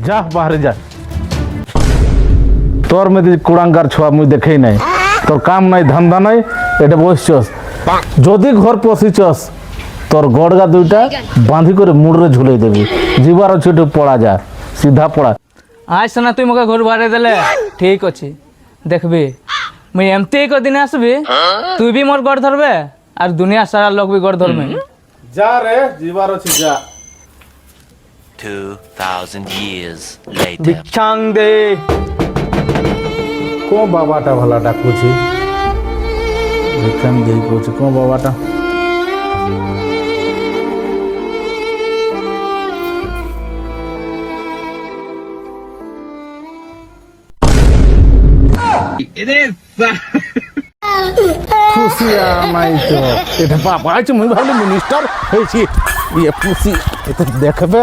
যা বাহারে যা। তোর মেয়েদের কুড়াঙ্গার ছোয়া মুই দেখেই নাই, তোর কাম নাই ধান্দা নাই, এটা বসছস। যদি ঘর পশিছস তোর গড়গা দুইটা বাঁধি করে মুড়রে ঝুলে দেবি, জীবার ছোট পড়া যা, সিধা পড়া। আজ না তুই মোকে ঘর বাড়ি দেলে ঠিক আছে, দেখবি মুই এমতি কদিন আসবি, তুই বি মোর গড় ধরবে আর দুনিয়া সারা লোক বি গড় ধরবে। যা রে, জীবার আছে যা। 2000 years later. বিচ্ছাং দে কো বাবাটা ভালা ডাকুছি, ভিক্ষান দেই কইছি কো বাবাটা। ফুসিয়া নাই তো, এটা বাবা আছে, মুই ভাবলি মিনিস্টার হয়েছি, ইয়ে ফুসি এটা দেখবে।